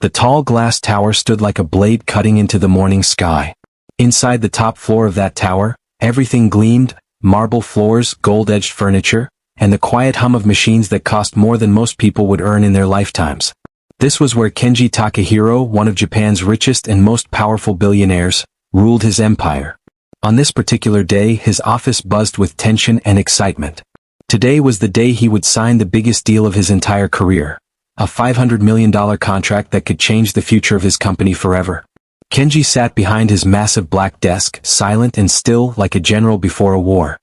The tall glass tower stood like a blade cutting into the morning sky. Inside the top floor of that tower, everything gleamed: marble floors, gold-edged furniture, and the quiet hum of machines that cost more than most people would earn in their lifetimes. This was where Kenji Takahiro, one of Japan's richest and most powerful billionaires, ruled his empire. On this particular day, his office buzzed with tension and excitement. Today was the day he would sign the biggest deal of his entire career. A $500 million contract that could change the future of his company forever. Kenji sat behind his massive black desk, silent and still like a general before a war.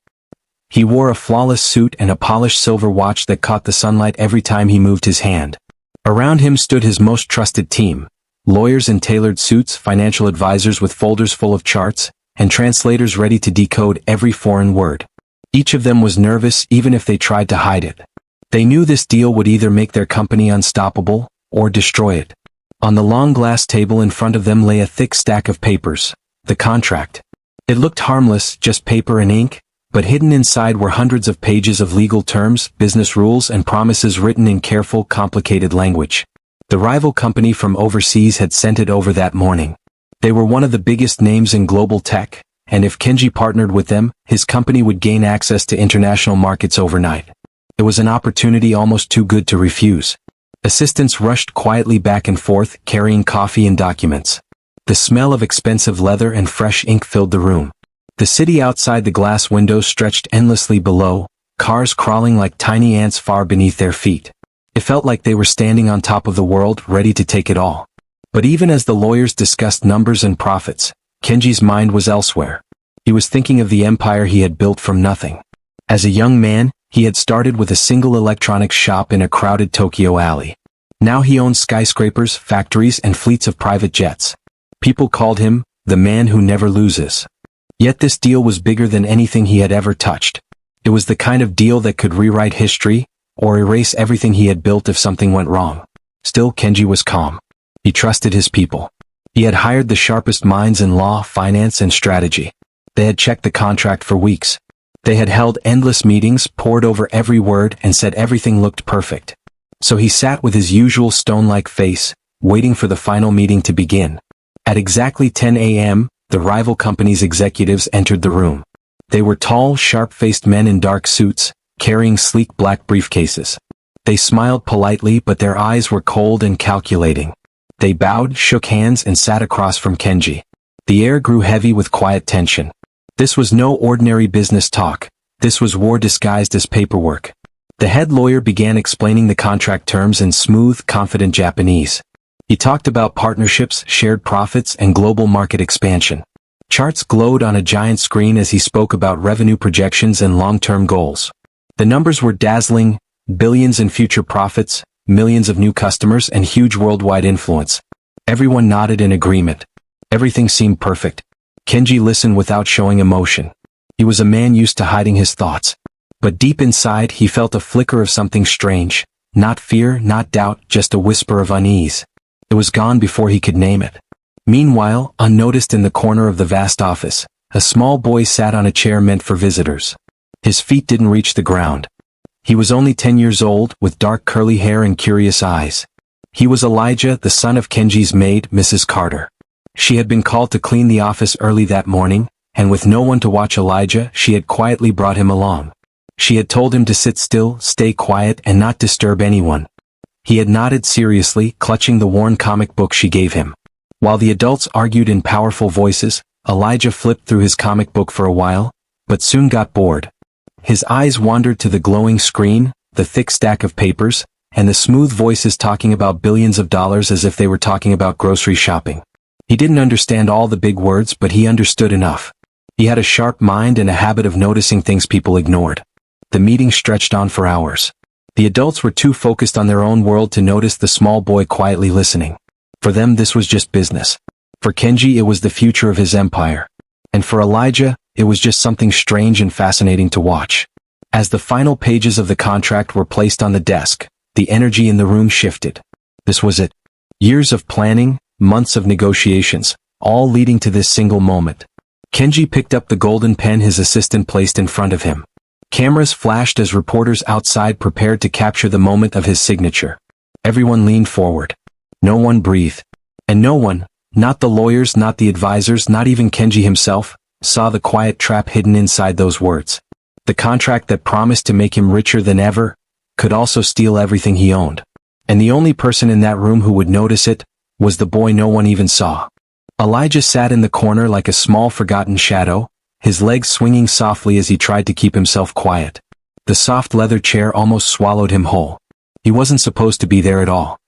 He wore a flawless suit and a polished silver watch that caught the sunlight every time he moved his hand. Around him stood his most trusted team: lawyers in tailored suits, financial advisors with folders full of charts, and translators ready to decode every foreign word. Each of them was nervous even if they tried to hide it. They knew this deal would either make their company unstoppable, or destroy it. On the long glass table in front of them lay a thick stack of papers, the contract. It looked harmless, just paper and ink, but hidden inside were hundreds of pages of legal terms, business rules, and promises written in careful, complicated language. The rival company from overseas had sent it over that morning. They were one of the biggest names in global tech, and if Kenji partnered with them, his company would gain access to international markets overnight. It was an opportunity almost too good to refuse. Assistants rushed quietly back and forth, carrying coffee and documents. The smell of expensive leather and fresh ink filled the room. The city outside the glass windows stretched endlessly below, cars crawling like tiny ants far beneath their feet. It felt like they were standing on top of the world, ready to take it all. But even as the lawyers discussed numbers and profits, Kenji's mind was elsewhere. He was thinking of the empire he had built from nothing. As a young man, he had started with a single electronics shop in a crowded Tokyo alley. Now he owned skyscrapers, factories, and fleets of private jets. People called him the man who never loses. Yet this deal was bigger than anything he had ever touched. It was the kind of deal that could rewrite history, or erase everything he had built if something went wrong. Still, Kenji was calm. He trusted his people. He had hired the sharpest minds in law, finance, and strategy. They had checked the contract for weeks. They had held endless meetings, pored over every word, and said everything looked perfect. So he sat with his usual stone-like face, waiting for the final meeting to begin. At exactly 10 a.m., the rival company's executives entered the room. They were tall, sharp-faced men in dark suits, carrying sleek black briefcases. They smiled politely, but their eyes were cold and calculating. They bowed, shook hands, and sat across from Kenji. The air grew heavy with quiet tension. This was no ordinary business talk. This was war disguised as paperwork. The head lawyer began explaining the contract terms in smooth, confident Japanese. He talked about partnerships, shared profits, and global market expansion. Charts glowed on a giant screen as he spoke about revenue projections and long-term goals. The numbers were dazzling: billions in future profits, millions of new customers, and huge worldwide influence. Everyone nodded in agreement. Everything seemed perfect. Kenji listened without showing emotion. He was a man used to hiding his thoughts. But deep inside he felt a flicker of something strange. Not fear, not doubt, just a whisper of unease. It was gone before he could name it. Meanwhile, unnoticed in the corner of the vast office, a small boy sat on a chair meant for visitors. His feet didn't reach the ground. He was only 10 years old, with dark curly hair and curious eyes. He was Elijah, the son of Kenji's maid, Mrs. Carter. She had been called to clean the office early that morning, and with no one to watch Elijah, she had quietly brought him along. She had told him to sit still, stay quiet, and not disturb anyone. He had nodded seriously, clutching the worn comic book she gave him. While the adults argued in powerful voices, Elijah flipped through his comic book for a while, but soon got bored. His eyes wandered to the glowing screen, the thick stack of papers, and the smooth voices talking about billions of dollars as if they were talking about grocery shopping. He didn't understand all the big words, but he understood enough. He had a sharp mind and a habit of noticing things people ignored. The meeting stretched on for hours. The adults were too focused on their own world to notice the small boy quietly listening. For them, this was just business. For Kenji, it was the future of his empire. And for Elijah, it was just something strange and fascinating to watch. As the final pages of the contract were placed on the desk, the energy in the room shifted. This was it. Years of planning, months of negotiations, all leading to this single moment. Kenji picked up the golden pen his assistant placed in front of him. Cameras flashed as reporters outside prepared to capture the moment of his signature. Everyone leaned forward. No one breathed. And no one, not the lawyers, not the advisors, not even Kenji himself, saw the quiet trap hidden inside those words. The contract that promised to make him richer than ever could also steal everything he owned. And the only person in that room who would notice it was the boy no one even saw. Elijah sat in the corner like a small forgotten shadow, his legs swinging softly as he tried to keep himself quiet. The soft leather chair almost swallowed him whole. He wasn't supposed to be there at all.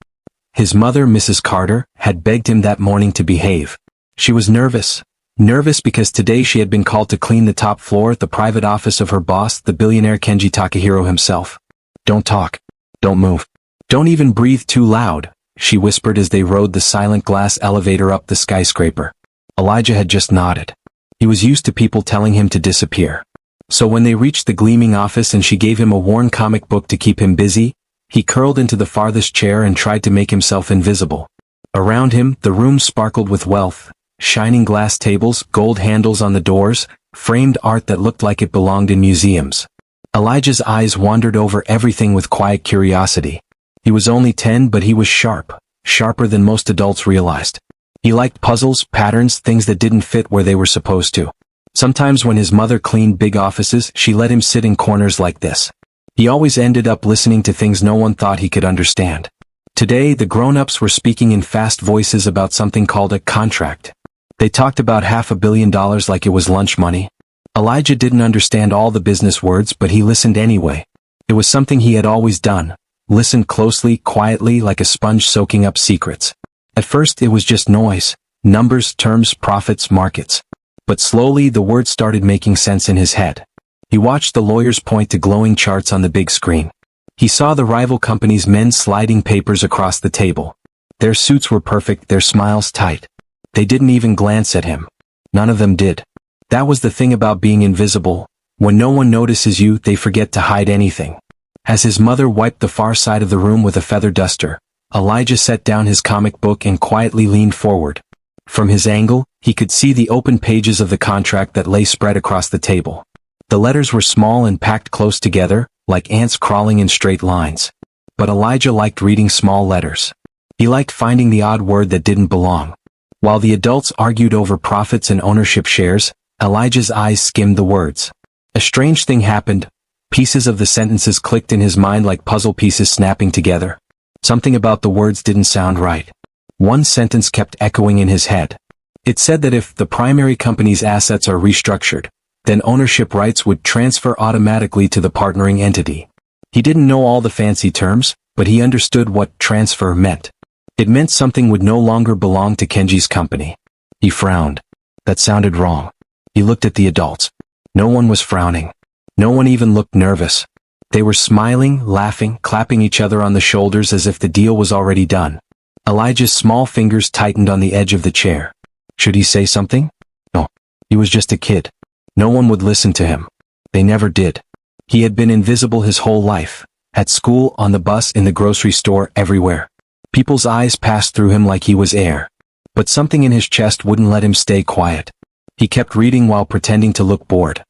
His mother, Mrs. Carter, had begged him that morning to behave. She was nervous. Nervous because today she had been called to clean the top floor at the private office of her boss, the billionaire Kenji Takahiro himself. Don't talk. Don't move. Don't even breathe too loud, she whispered as they rode the silent glass elevator up the skyscraper. Elijah had just nodded. He was used to people telling him to disappear. So when they reached the gleaming office and she gave him a worn comic book to keep him busy, he curled into the farthest chair and tried to make himself invisible. Around him, the room sparkled with wealth. Shining glass tables, gold handles on the doors, framed art that looked like it belonged in museums. Elijah's eyes wandered over everything with quiet curiosity. He was only 10, but he was sharp, sharper than most adults realized. He liked puzzles, patterns, things that didn't fit where they were supposed to. Sometimes when his mother cleaned big offices, she let him sit in corners like this. He always ended up listening to things no one thought he could understand. Today, the grown-ups were speaking in fast voices about something called a contract. They talked about $500 million like it was lunch money. Elijah didn't understand all the business words, but he listened anyway. It was something he had always done. Listened closely, quietly, like a sponge soaking up secrets. At first it was just noise. Numbers, terms, profits, markets. But slowly the words started making sense in his head. He watched the lawyers point to glowing charts on the big screen. He saw the rival companies' men sliding papers across the table. Their suits were perfect, their smiles tight. They didn't even glance at him. None of them did. That was the thing about being invisible. When no one notices you, they forget to hide anything. As his mother wiped the far side of the room with a feather duster, Elijah set down his comic book and quietly leaned forward. From his angle, he could see the open pages of the contract that lay spread across the table. The letters were small and packed close together, like ants crawling in straight lines. But Elijah liked reading small letters. He liked finding the odd word that didn't belong. While the adults argued over profits and ownership shares, Elijah's eyes skimmed the words. A strange thing happened. Pieces of the sentences clicked in his mind like puzzle pieces snapping together. Something about the words didn't sound right. One sentence kept echoing in his head. It said that if the primary company's assets are restructured, then ownership rights would transfer automatically to the partnering entity. He didn't know all the fancy terms, but he understood what transfer meant. It meant something would no longer belong to Kenji's company. He frowned. That sounded wrong. He looked at the adults. No one was frowning. No one even looked nervous. They were smiling, laughing, clapping each other on the shoulders as if the deal was already done. Elijah's small fingers tightened on the edge of the chair. Should he say something? No. He was just a kid. No one would listen to him. They never did. He had been invisible his whole life. At school, on the bus, in the grocery store, everywhere. People's eyes passed through him like he was air. But something in his chest wouldn't let him stay quiet. He kept reading while pretending to look bored.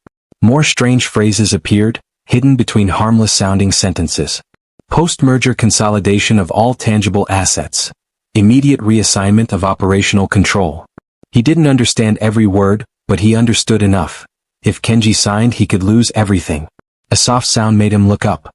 More strange phrases appeared, hidden between harmless-sounding sentences. Post-merger consolidation of all tangible assets. Immediate reassignment of operational control. He didn't understand every word, but he understood enough. If Kenji signed, he could lose everything. A soft sound made him look up.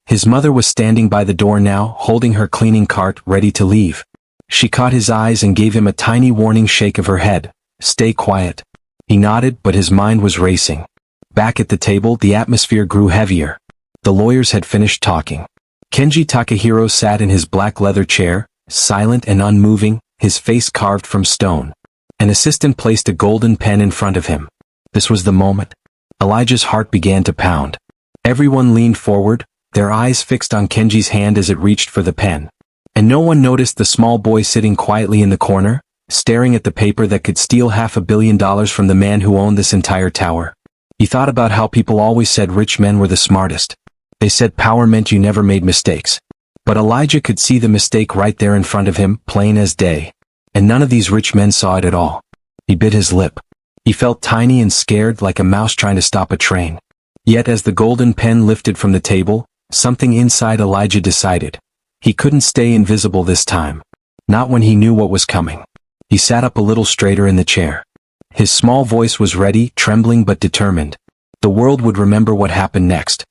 His mother was standing by the door now, holding her cleaning cart, ready to leave. She caught his eyes and gave him a tiny warning shake of her head. Stay quiet. He nodded, but his mind was racing. Back at the table, the atmosphere grew heavier. The lawyers had finished talking. Kenji Takahiro sat in his black leather chair, silent and unmoving, his face carved from stone. An assistant placed a golden pen in front of him. This was the moment. Elijah's heart began to pound. Everyone leaned forward, their eyes fixed on Kenji's hand as it reached for the pen. And no one noticed the small boy sitting quietly in the corner, staring at the paper that could steal $500 million from the man who owned this entire tower. He thought about how people always said rich men were the smartest. They said power meant you never made mistakes. But Elijah could see the mistake right there in front of him, plain as day. And none of these rich men saw it at all. He bit his lip. He felt tiny and scared, like a mouse trying to stop a train. Yet as the golden pen lifted from the table, something inside Elijah decided. He couldn't stay invisible this time. Not when he knew what was coming. He sat up a little straighter in the chair. His small voice was ready, trembling but determined. The world would remember what happened next.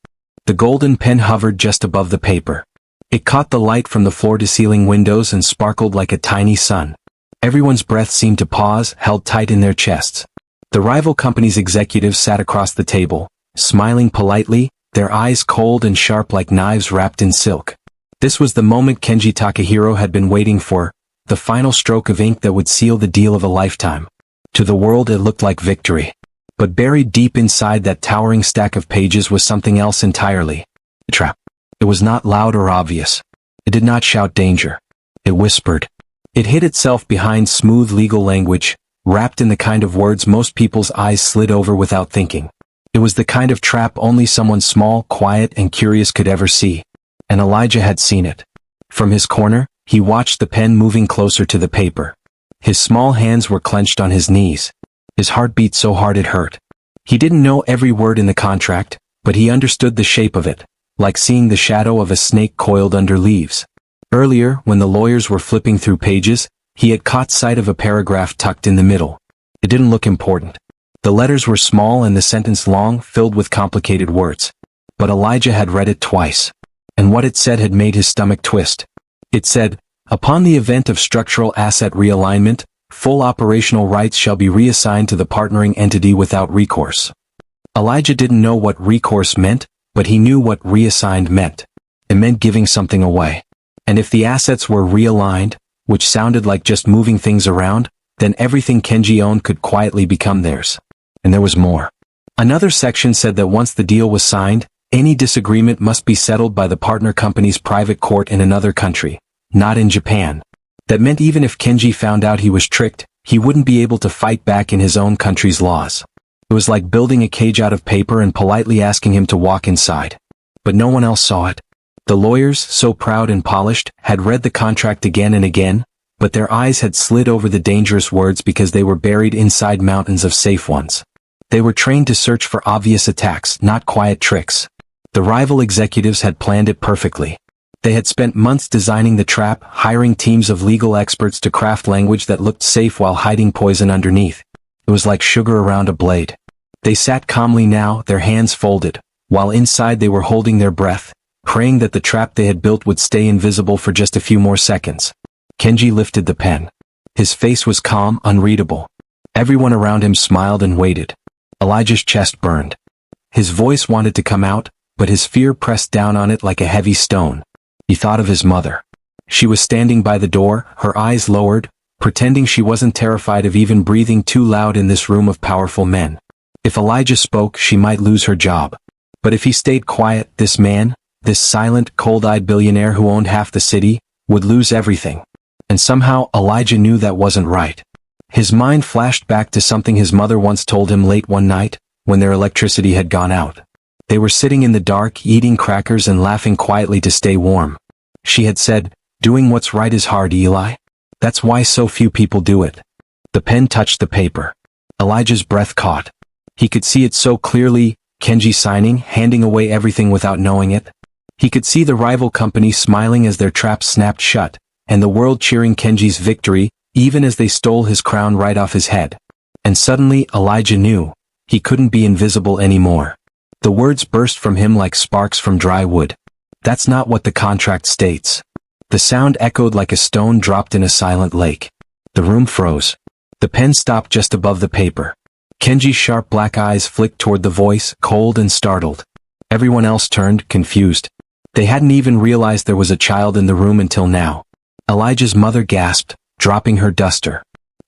The golden pen hovered just above the paper. It caught the light from the floor-to-ceiling windows and sparkled like a tiny sun. Everyone's breath seemed to pause, held tight in their chests. The rival company's executives sat across the table, smiling politely, their eyes cold and sharp like knives wrapped in silk. This was the moment Kenji Takahiro had been waiting for, the final stroke of ink that would seal the deal of a lifetime. To the world it looked like victory. But buried deep inside that towering stack of pages was something else entirely. A trap. It was not loud or obvious. It did not shout danger. It whispered. It hid itself behind smooth legal language, wrapped in the kind of words most people's eyes slid over without thinking. It was the kind of trap only someone small, quiet, and curious could ever see. And Elijah had seen it. From his corner, he watched the pen moving closer to the paper. His small hands were clenched on his knees. His heart beat so hard it hurt. He didn't know every word in the contract, but he understood the shape of it, like seeing the shadow of a snake coiled under leaves. Earlier, when the lawyers were flipping through pages, he had caught sight of a paragraph tucked in the middle. It didn't look important. The letters were small and the sentence long, filled with complicated words. But Elijah had read it twice. And what it said had made his stomach twist. It said, "Upon the event of structural asset realignment, full operational rights shall be reassigned to the partnering entity without recourse." Elijah didn't know what recourse meant, but he knew what reassigned meant. It meant giving something away. And if the assets were realigned, which sounded like just moving things around, then everything Kenji owned could quietly become theirs. And there was more. Another section said that once the deal was signed, any disagreement must be settled by the partner company's private court in another country, not in Japan. That meant even if Kenji found out he was tricked, he wouldn't be able to fight back in his own country's laws. It was like building a cage out of paper and politely asking him to walk inside. But no one else saw it. The lawyers, so proud and polished, had read the contract again and again, but their eyes had slid over the dangerous words because they were buried inside mountains of safe ones. They were trained to search for obvious attacks, not quiet tricks. The rival executives had planned it perfectly. They had spent months designing the trap, hiring teams of legal experts to craft language that looked safe while hiding poison underneath. It was like sugar around a blade. They sat calmly now, their hands folded, while inside they were holding their breath, praying that the trap they had built would stay invisible for just a few more seconds. Kenji lifted the pen. His face was calm, unreadable. Everyone around him smiled and waited. Elijah's chest burned. His voice wanted to come out, but his fear pressed down on it like a heavy stone. He thought of his mother. She was standing by the door, her eyes lowered, pretending she wasn't terrified of even breathing too loud in this room of powerful men. If Elijah spoke, she might lose her job. But if he stayed quiet, this man, this silent, cold-eyed billionaire who owned half the city, would lose everything. And somehow, Elijah knew that wasn't right. His mind flashed back to something his mother once told him late one night, when their electricity had gone out. They were sitting in the dark, eating crackers and laughing quietly to stay warm. She had said, "Doing what's right is hard, Eli. That's why so few people do it." The pen touched the paper. Elijah's breath caught. He could see it so clearly, Kenji signing, handing away everything without knowing it. He could see the rival company smiling as their traps snapped shut, and the world cheering Kenji's victory, even as they stole his crown right off his head. And suddenly, Elijah knew. He couldn't be invisible anymore. The words burst from him like sparks from dry wood. "That's not what the contract states." The sound echoed like a stone dropped in a silent lake. The room froze. The pen stopped just above the paper. Kenji's sharp black eyes flicked toward the voice, cold and startled. Everyone else turned, confused. They hadn't even realized there was a child in the room until now. Elijah's mother gasped, dropping her duster.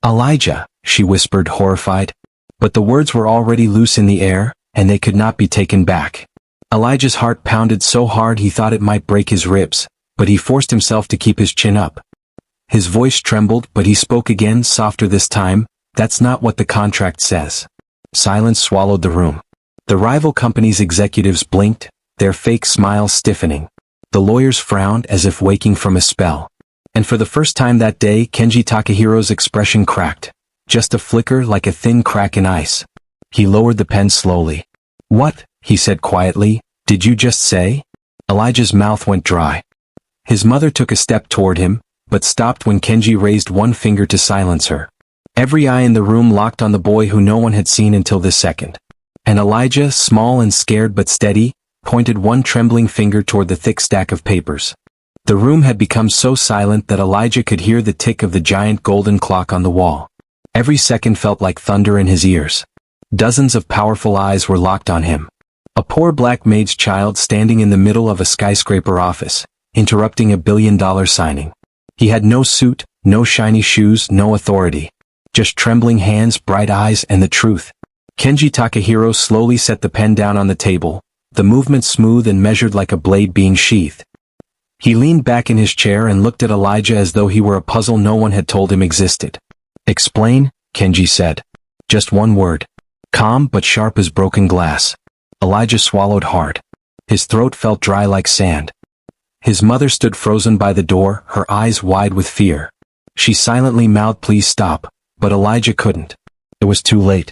"Elijah," she whispered, horrified. But the words were already loose in the air, and they could not be taken back. Elijah's heart pounded so hard he thought it might break his ribs, but he forced himself to keep his chin up. His voice trembled, but he spoke again, softer this time. "That's not what the contract says." Silence swallowed the room. The rival company's executives blinked, their fake smiles stiffening. The lawyers frowned as if waking from a spell. And for the first time that day, Kenji Takahiro's expression cracked. Just a flicker like a thin crack in ice. He lowered the pen slowly. "What?" he said quietly. "Did you just say?" Elijah's mouth went dry. His mother took a step toward him, but stopped when Kenji raised one finger to silence her. Every eye in the room locked on the boy who no one had seen until this second. And Elijah, small and scared but steady, pointed one trembling finger toward the thick stack of papers. The room had become so silent that Elijah could hear the tick of the giant golden clock on the wall. Every second felt like thunder in his ears. Dozens of powerful eyes were locked on him. A poor black maid's child standing in the middle of a skyscraper office, interrupting a billion-dollar signing. He had no suit, no shiny shoes, no authority. Just trembling hands, bright eyes, and the truth. Kenji Takahiro slowly set the pen down on the table, the movement smooth and measured like a blade being sheathed. He leaned back in his chair and looked at Elijah as though he were a puzzle no one had told him existed. "Explain," Kenji said. "Just one word." Calm but sharp as broken glass. Elijah swallowed hard. His throat felt dry like sand. His mother stood frozen by the door, her eyes wide with fear. She silently mouthed, "Please stop," but Elijah couldn't. It was too late.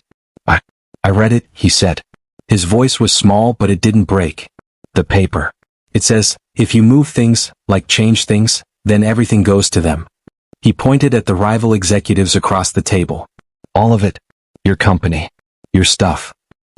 I read it," he said. His voice was small but it didn't break. "The paper. It says, if you move things, like change things, then everything goes to them." He pointed at the rival executives across the table. "All of it. Your company. Your stuff."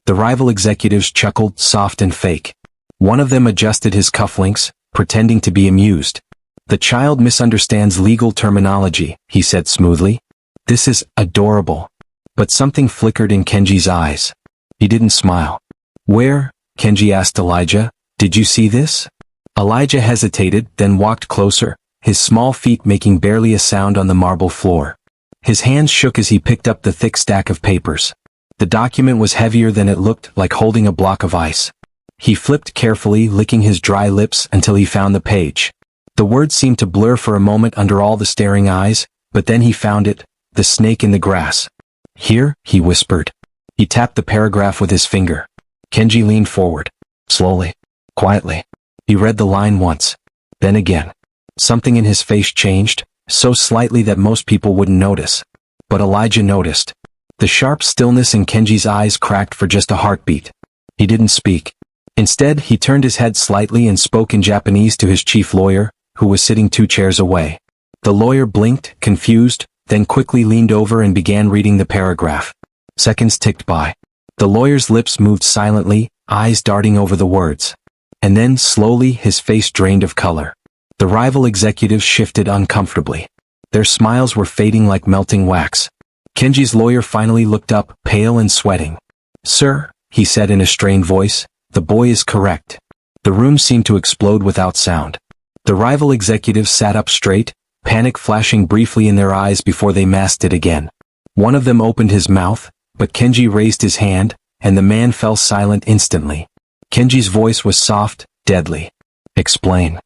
The rival executives chuckled, soft and fake. One of them adjusted his cufflinks, pretending to be amused. "The child misunderstands legal terminology," he said smoothly. "This is adorable." But something flickered in Kenji's eyes. He didn't smile. "Where," Kenji asked Elijah, "did you see this?" Elijah hesitated, then walked closer, his small feet making barely a sound on the marble floor. His hands shook as he picked up the thick stack of papers. The document was heavier than it looked, like holding a block of ice. He flipped carefully, licking his dry lips until he found the page. The words seemed to blur for a moment under all the staring eyes, but then he found it, the snake in the grass. "Here," he whispered. He tapped the paragraph with his finger. Kenji leaned forward. Slowly. Quietly. He read the line once. Then again. Something in his face changed, so slightly that most people wouldn't notice. But Elijah noticed. The sharp stillness in Kenji's eyes cracked for just a heartbeat. He didn't speak. Instead, he turned his head slightly and spoke in Japanese to his chief lawyer, who was sitting 2 chairs away. The lawyer blinked, confused, then quickly leaned over and began reading the paragraph. Seconds ticked by. The lawyer's lips moved silently, eyes darting over the words. And then, slowly, his face drained of color. The rival executives shifted uncomfortably. Their smiles were fading like melting wax. Kenji's lawyer finally looked up, pale and sweating. "Sir," he said in a strained voice, "the boy is correct." The room seemed to explode without sound. The rival executives sat up straight, panic flashing briefly in their eyes before they masked it again. One of them opened his mouth, but Kenji raised his hand, and the man fell silent instantly. Kenji's voice was soft, deadly. "Explain."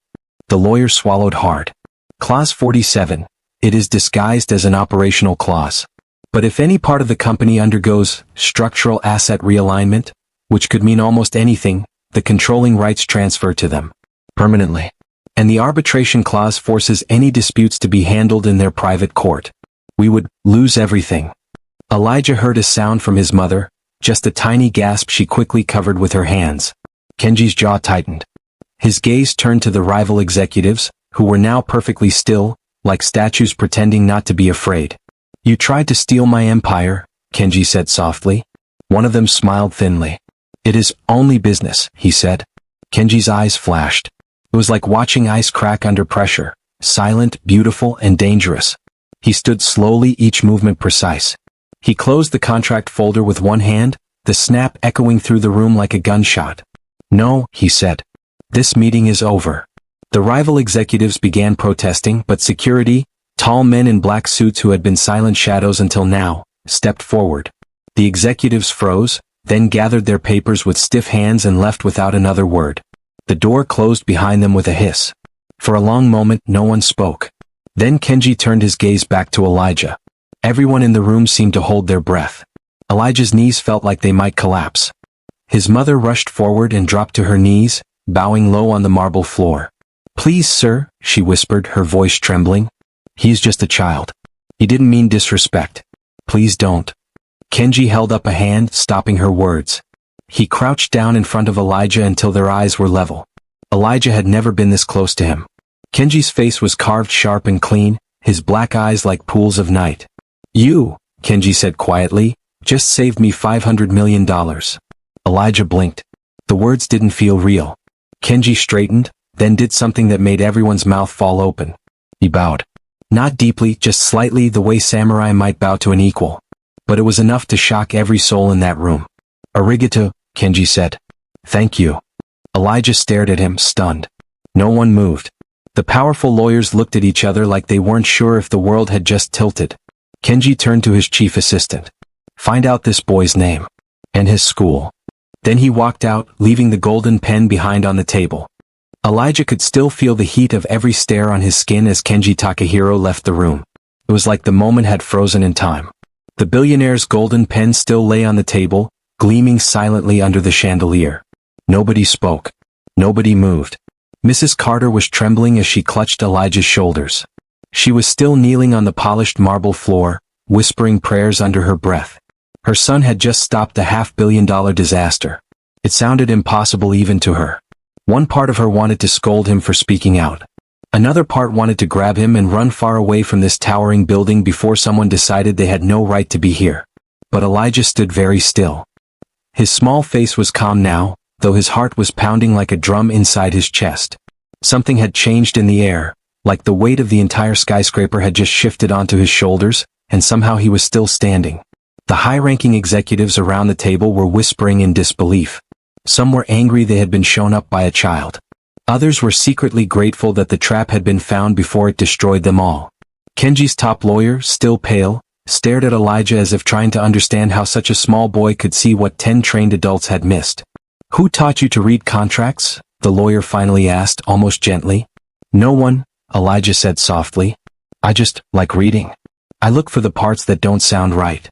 The lawyer swallowed hard. Clause 47. It is disguised as an operational clause. But if any part of the company undergoes structural asset realignment, which could mean almost anything, the controlling rights transfer to them. Permanently. And the arbitration clause forces any disputes to be handled in their private court. We would lose everything. Elijah heard a sound from his mother, just a tiny gasp she quickly covered with her hands. Kenji's jaw tightened. His gaze turned to the rival executives, who were now perfectly still, like statues pretending not to be afraid. "You tried to steal my empire," Kenji said softly. One of them smiled thinly. "It is only business," he said. Kenji's eyes flashed. It was like watching ice crack under pressure, silent, beautiful, and dangerous. He stood slowly, each movement precise. He closed the contract folder with one hand, the snap echoing through the room like a gunshot. "No," he said. "This meeting is over." The rival executives began protesting, but security, tall men in black suits who had been silent shadows until now, stepped forward. The executives froze, then gathered their papers with stiff hands and left without another word. The door closed behind them with a hiss. For a long moment, no one spoke. Then Kenji turned his gaze back to Elijah. Everyone in the room seemed to hold their breath. Elijah's knees felt like they might collapse. His mother rushed forward and dropped to her knees, bowing low on the marble floor. "Please, sir," she whispered, her voice trembling. "He's just a child. He didn't mean disrespect. Please don't." Kenji held up a hand, stopping her words. He crouched down in front of Elijah until their eyes were level. Elijah had never been this close to him. Kenji's face was carved sharp and clean, his black eyes like pools of night. You, Kenji said quietly, just saved me $500 million. Elijah blinked. The words didn't feel real. Kenji straightened, then did something that made everyone's mouth fall open. He bowed. Not deeply, just slightly, the way samurai might bow to an equal. But it was enough to shock every soul in that room. Arigato, Kenji said. Thank you. Elijah stared at him, stunned. No one moved. The powerful lawyers looked at each other like they weren't sure if the world had just tilted. Kenji turned to his chief assistant. Find out this boy's name. And his school. Then he walked out, leaving the golden pen behind on the table. Elijah could still feel the heat of every stare on his skin as Kenji Takahiro left the room. It was like the moment had frozen in time. The billionaire's golden pen still lay on the table, gleaming silently under the chandelier. Nobody spoke. Nobody moved. Mrs. Carter was trembling as she clutched Elijah's shoulders. She was still kneeling on the polished marble floor, whispering prayers under her breath. Her son had just stopped a $500 million disaster. It sounded impossible even to her. One part of her wanted to scold him for speaking out. Another part wanted to grab him and run far away from this towering building before someone decided they had no right to be here. But Elijah stood very still. His small face was calm now, though his heart was pounding like a drum inside his chest. Something had changed in the air, like the weight of the entire skyscraper had just shifted onto his shoulders, and somehow he was still standing. The high-ranking executives around the table were whispering in disbelief. Some were angry they had been shown up by a child. Others were secretly grateful that the trap had been found before it destroyed them all. Kenji's top lawyer, still pale, stared at Elijah as if trying to understand how such a small boy could see what 10 trained adults had missed. Who taught you to read contracts? The lawyer finally asked, almost gently. No one, Elijah said softly. I just like reading. I look for the parts that don't sound right.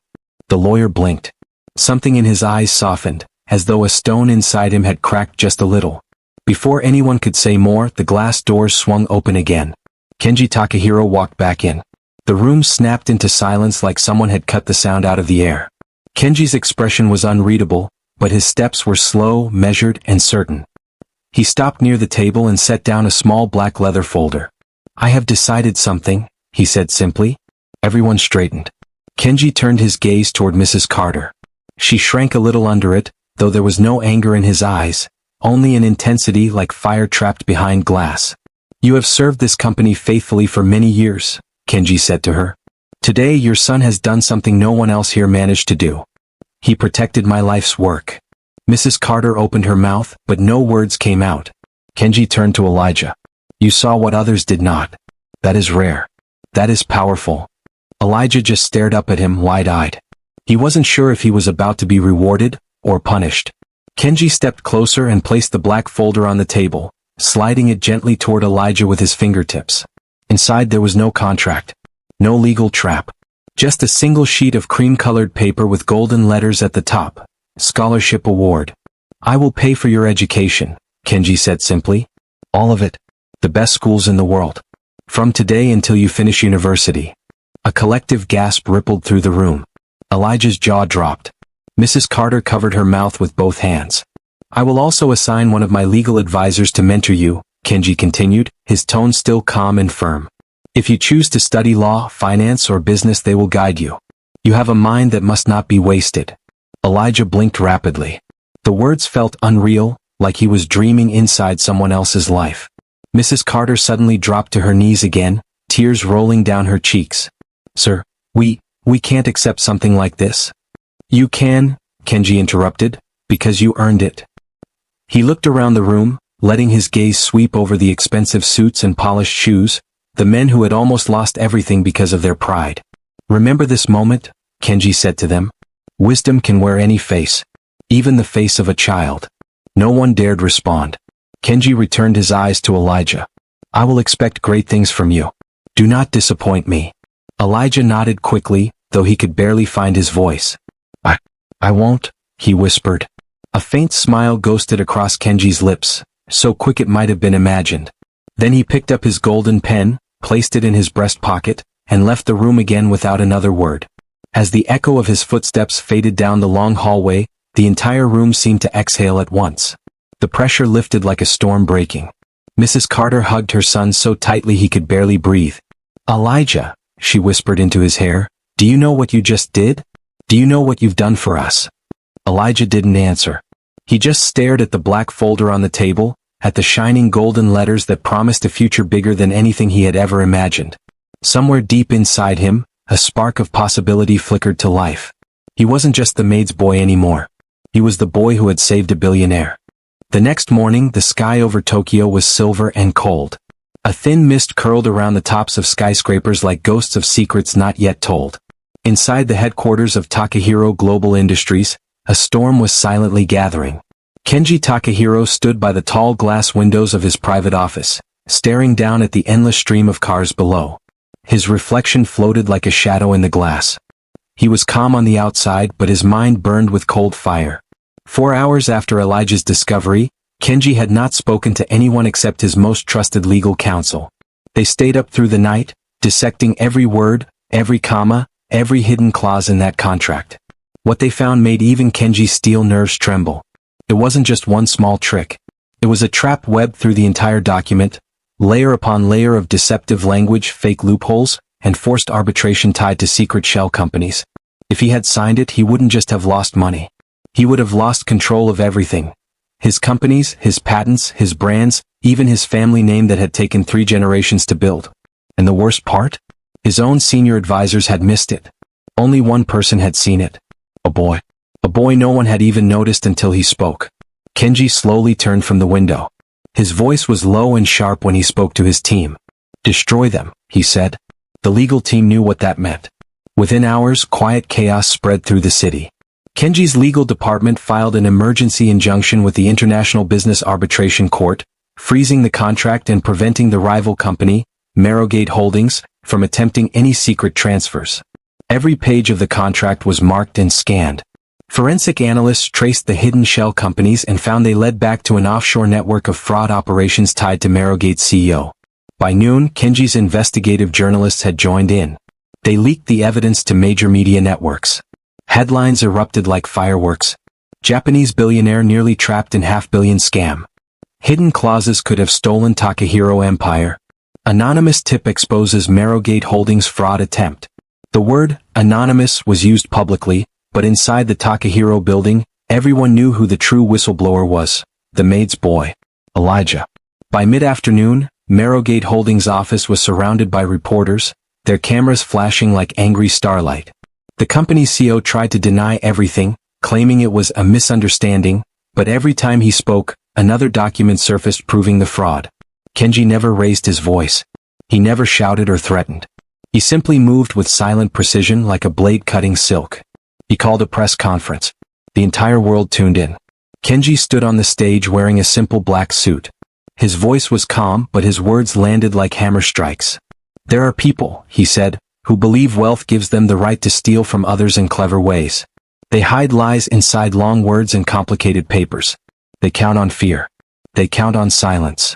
The lawyer blinked. Something in his eyes softened, as though a stone inside him had cracked just a little. Before anyone could say more, the glass doors swung open again. Kenji Takahiro walked back in. The room snapped into silence like someone had cut the sound out of the air. Kenji's expression was unreadable, but his steps were slow, measured, and certain. He stopped near the table and set down a small black leather folder. I have decided something, he said simply. Everyone straightened. Kenji turned his gaze toward Mrs. Carter. She shrank a little under it, though there was no anger in his eyes, only an intensity like fire trapped behind glass. You have served this company faithfully for many years, Kenji said to her. Today your son has done something no one else here managed to do. He protected my life's work. Mrs. Carter opened her mouth, but no words came out. Kenji turned to Elijah. You saw what others did not. That is rare. That is powerful. Elijah just stared up at him wide-eyed. He wasn't sure if he was about to be rewarded or punished. Kenji stepped closer and placed the black folder on the table, sliding it gently toward Elijah with his fingertips. Inside there was no contract. No legal trap. Just a single sheet of cream-colored paper with golden letters at the top. Scholarship award. I will pay for your education, Kenji said simply. All of it. The best schools in the world. From today until you finish university. A collective gasp rippled through the room. Elijah's jaw dropped. Mrs. Carter covered her mouth with both hands. I will also assign one of my legal advisors to mentor you, Kenji continued, his tone still calm and firm. If you choose to study law, finance, or business, they will guide you. You have a mind that must not be wasted. Elijah blinked rapidly. The words felt unreal, like he was dreaming inside someone else's life. Mrs. Carter suddenly dropped to her knees again, tears rolling down her cheeks. Sir, we can't accept something like this. You can, Kenji interrupted, because you earned it. He looked around the room, letting his gaze sweep over the expensive suits and polished shoes, the men who had almost lost everything because of their pride. Remember this moment, Kenji said to them. Wisdom can wear any face, even the face of a child. No one dared respond. Kenji returned his eyes to Elijah. I will expect great things from you. Do not disappoint me. Elijah nodded quickly, though he could barely find his voice. I won't, he whispered. A faint smile ghosted across Kenji's lips, so quick it might have been imagined. Then he picked up his golden pen, placed it in his breast pocket, and left the room again without another word. As the echo of his footsteps faded down the long hallway, the entire room seemed to exhale at once. The pressure lifted like a storm breaking. Mrs. Carter hugged her son so tightly he could barely breathe. "Elijah," she whispered into his hair, "do you know what you just did? Do you know what you've done for us?" Elijah didn't answer. He just stared at the black folder on the table, at the shining golden letters that promised a future bigger than anything he had ever imagined. Somewhere deep inside him, a spark of possibility flickered to life. He wasn't just the maid's boy anymore. He was the boy who had saved a billionaire. The next morning, the sky over Tokyo was silver and cold. A thin mist curled around the tops of skyscrapers like ghosts of secrets not yet told. Inside the headquarters of Takahiro Global Industries, a storm was silently gathering. Kenji Takahiro stood by the tall glass windows of his private office, staring down at the endless stream of cars below. His reflection floated like a shadow in the glass. He was calm on the outside, but his mind burned with cold fire. 4 hours after Elijah's discovery, Kenji had not spoken to anyone except his most trusted legal counsel. They stayed up through the night, dissecting every word, every comma, every hidden clause in that contract. What they found made even Kenji's steel nerves tremble. It wasn't just one small trick. It was a trap web through the entire document, layer upon layer of deceptive language, fake loopholes, and forced arbitration tied to secret shell companies. If he had signed it, he wouldn't just have lost money. He would have lost control of everything. His companies, his patents, his brands, even his family name that had taken 3 generations to build. And the worst part? His own senior advisors had missed it. Only one person had seen it. A boy. A boy no one had even noticed until he spoke. Kenji slowly turned from the window. His voice was low and sharp when he spoke to his team. "Destroy them," he said. The legal team knew what that meant. Within hours, quiet chaos spread through the city. Kenji's legal department filed an emergency injunction with the International Business Arbitration Court, freezing the contract and preventing the rival company, Marrowgate Holdings, from attempting any secret transfers. Every page of the contract was marked and scanned. Forensic analysts traced the hidden shell companies and found they led back to an offshore network of fraud operations tied to Marrowgate's CEO. By noon, Kenji's investigative journalists had joined in. They leaked the evidence to major media networks. Headlines erupted like fireworks. Japanese billionaire nearly trapped in half-billion scam. Hidden clauses could have stolen Takahiro Empire. Anonymous tip exposes Marrowgate Holdings fraud attempt. The word anonymous was used publicly, but inside the Takahiro building, everyone knew who the true whistleblower was, the maid's boy, Elijah. By mid-afternoon, Marrowgate Holdings' office was surrounded by reporters, their cameras flashing like angry starlight. The company's CEO tried to deny everything, claiming it was a misunderstanding, but every time he spoke, another document surfaced proving the fraud. Kenji never raised his voice. He never shouted or threatened. He simply moved with silent precision like a blade cutting silk. He called a press conference. The entire world tuned in. Kenji stood on the stage wearing a simple black suit. His voice was calm, but his words landed like hammer strikes. "There are people," he said, "who believe wealth gives them the right to steal from others in clever ways. They hide lies inside long words and complicated papers. They count on fear. They count on silence."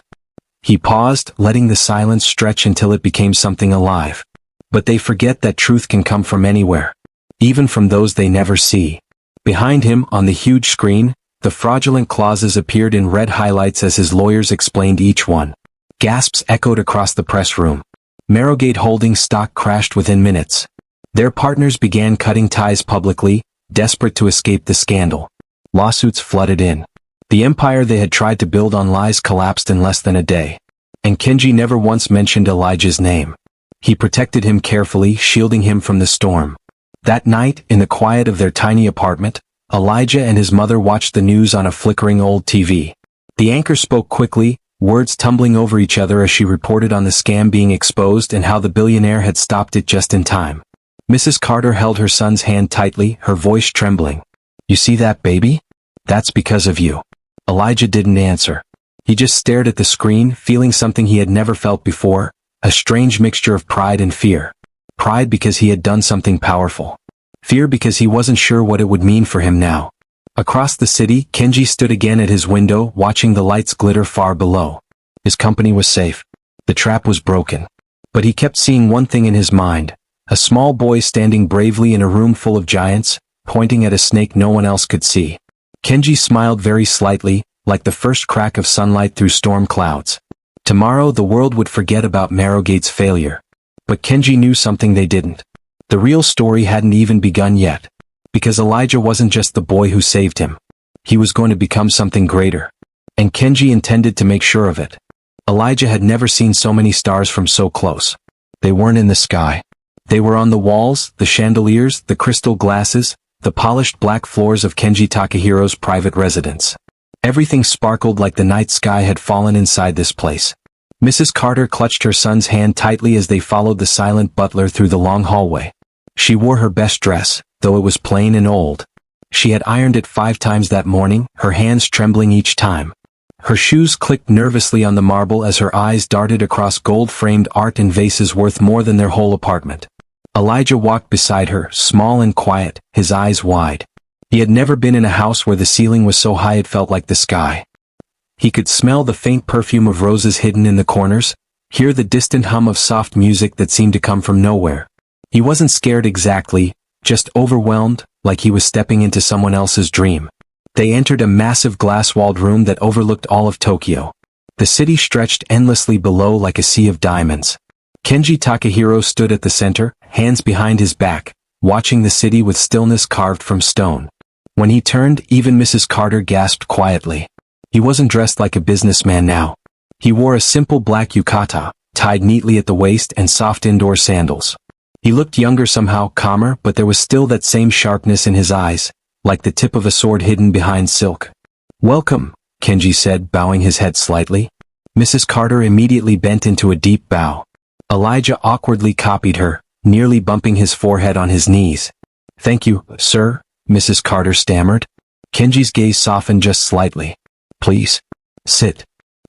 He paused, letting the silence stretch until it became something alive. But they forget that truth can come from anywhere, even from those they never see. Behind him, on the huge screen, the fraudulent clauses appeared in red highlights as his lawyers explained each one. Gasps echoed across the press room. Marrowgate Holdings stock crashed within minutes. Their partners began cutting ties publicly, desperate to escape the scandal. Lawsuits flooded in. The empire they had tried to build on lies collapsed in less than a day. And Kenji never once mentioned Elijah's name. He protected him carefully, shielding him from the storm. That night, in the quiet of their tiny apartment, Elijah and his mother watched the news on a flickering old TV. The anchor spoke quickly, words tumbling over each other as she reported on the scam being exposed and how the billionaire had stopped it just in time. Mrs. Carter held her son's hand tightly, her voice trembling. "You see that, baby? That's because of you." Elijah didn't answer. He just stared at the screen, feeling something he had never felt before, a strange mixture of pride and fear. Pride because he had done something powerful. Fear because he wasn't sure what it would mean for him now. Across the city, Kenji stood again at his window, watching the lights glitter far below. His company was safe. The trap was broken. But he kept seeing one thing in his mind, a small boy standing bravely in a room full of giants, pointing at a snake no one else could see. Kenji smiled very slightly, like the first crack of sunlight through storm clouds. Tomorrow the world would forget about Marrowgate's failure. But Kenji knew something they didn't. The real story hadn't even begun yet. Because Elijah wasn't just the boy who saved him. He was going to become something greater. And Kenji intended to make sure of it. Elijah had never seen so many stars from so close. They weren't in the sky. They were on the walls, the chandeliers, the crystal glasses, the polished black floors of Kenji Takahiro's private residence. Everything sparkled like the night sky had fallen inside this place. Mrs. Carter clutched her son's hand tightly as they followed the silent butler through the long hallway. She wore her best dress, though it was plain and old. She had ironed it 5 times that morning, her hands trembling each time. Her shoes clicked nervously on the marble as her eyes darted across gold-framed art and vases worth more than their whole apartment. Elijah walked beside her, small and quiet, his eyes wide. He had never been in a house where the ceiling was so high it felt like the sky. He could smell the faint perfume of roses hidden in the corners, hear the distant hum of soft music that seemed to come from nowhere. He wasn't scared exactly, just overwhelmed, like he was stepping into someone else's dream. They entered a massive glass-walled room that overlooked all of Tokyo. The city stretched endlessly below like a sea of diamonds. Kenji Takahiro stood at the center, hands behind his back, watching the city with stillness carved from stone. When he turned, even Mrs. Carter gasped quietly. He wasn't dressed like a businessman now. He wore a simple black yukata, tied neatly at the waist, and soft indoor sandals. He looked younger somehow, calmer, but there was still that same sharpness in his eyes, like the tip of a sword hidden behind silk. "Welcome," Kenji said, bowing his head slightly. Mrs. Carter immediately bent into a deep bow. Elijah awkwardly copied her, nearly bumping his forehead on his knees. "Thank you, sir," Mrs. Carter stammered. Kenji's gaze softened just slightly. "Please, sit."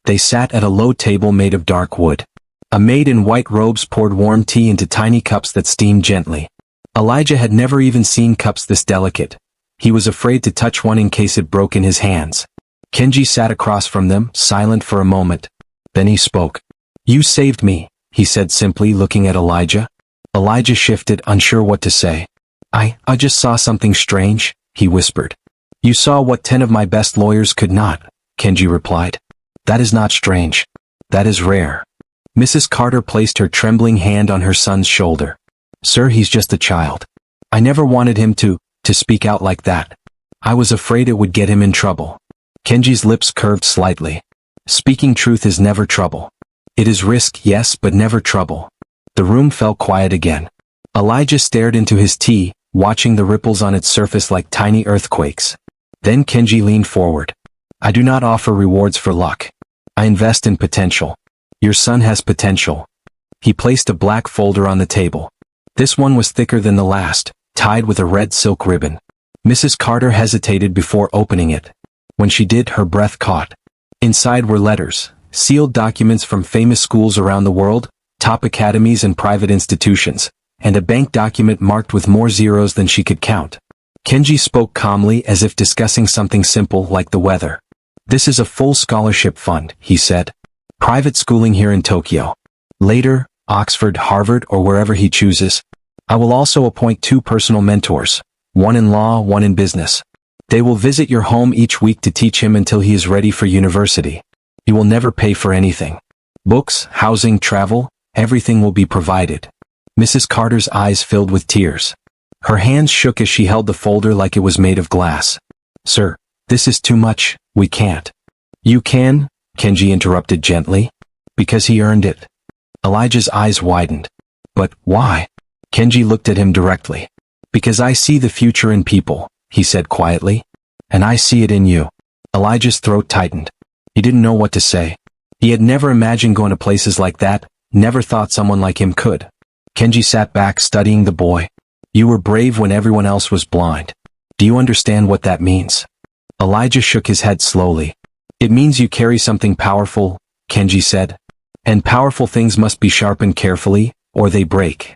They sat at a low table made of dark wood. A maid in white robes poured warm tea into tiny cups that steamed gently. Elijah had never even seen cups this delicate. He was afraid to touch one in case it broke in his hands. Kenji sat across from them, silent for a moment. Then he spoke. "You saved me," he said simply, looking at Elijah. Elijah shifted, unsure what to say. I just saw something strange," he whispered. "You saw what 10 of my best lawyers could not," Kenji replied. "That is not strange. That is rare." Mrs. Carter placed her trembling hand on her son's shoulder. "Sir, he's just a child. I never wanted him to speak out like that. I was afraid it would get him in trouble." Kenji's lips curved slightly. "Speaking truth is never trouble. It is risk, yes, but never trouble." The room fell quiet again. Elijah stared into his tea, watching the ripples on its surface like tiny earthquakes. Then Kenji leaned forward. "I do not offer rewards for luck. I invest in potential. Your son has potential." He placed a black folder on the table. This one was thicker than the last, tied with a red silk ribbon. Mrs. Carter hesitated before opening it. When she did, her breath caught. Inside were letters, sealed documents from famous schools around the world, top academies and private institutions, and a bank document marked with more zeros than she could count. Kenji spoke calmly, as if discussing something simple like the weather. "This is a full scholarship fund," he said. "Private schooling here in Tokyo. Later, Oxford, Harvard, or wherever he chooses. I will also appoint 2 personal mentors, one in law, one in business. They will visit your home each week to teach him until he is ready for university. You will never pay for anything. Books, housing, travel, everything will be provided." Mrs. Carter's eyes filled with tears. Her hands shook as she held the folder like it was made of glass. "Sir, this is too much, we can't." "You can," Kenji interrupted gently. "Because he earned it." Elijah's eyes widened. "But why?" Kenji looked at him directly. "Because I see the future in people," he said quietly. "And I see it in you." Elijah's throat tightened. He didn't know what to say. He had never imagined going to places like that, never thought someone like him could. Kenji sat back, studying the boy. "You were brave when everyone else was blind. Do you understand what that means?" Elijah shook his head slowly. "It means you carry something powerful," Kenji said. "And powerful things must be sharpened carefully, or they break."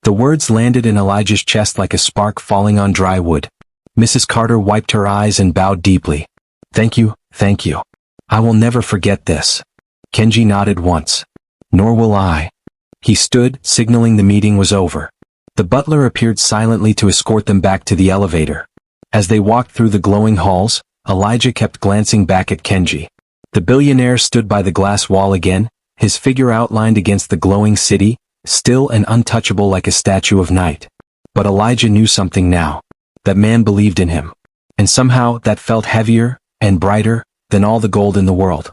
The words landed in Elijah's chest like a spark falling on dry wood. Mrs. Carter wiped her eyes and bowed deeply. Thank you. I will never forget this." Kenji nodded once. "Nor will I." He stood, signaling the meeting was over. The butler appeared silently to escort them back to the elevator. As they walked through the glowing halls, Elijah kept glancing back at Kenji. The billionaire stood by the glass wall again, his figure outlined against the glowing city, still and untouchable like a statue of night. But Elijah knew something now. That man believed in him. And somehow that felt heavier and brighter than all the gold in the world.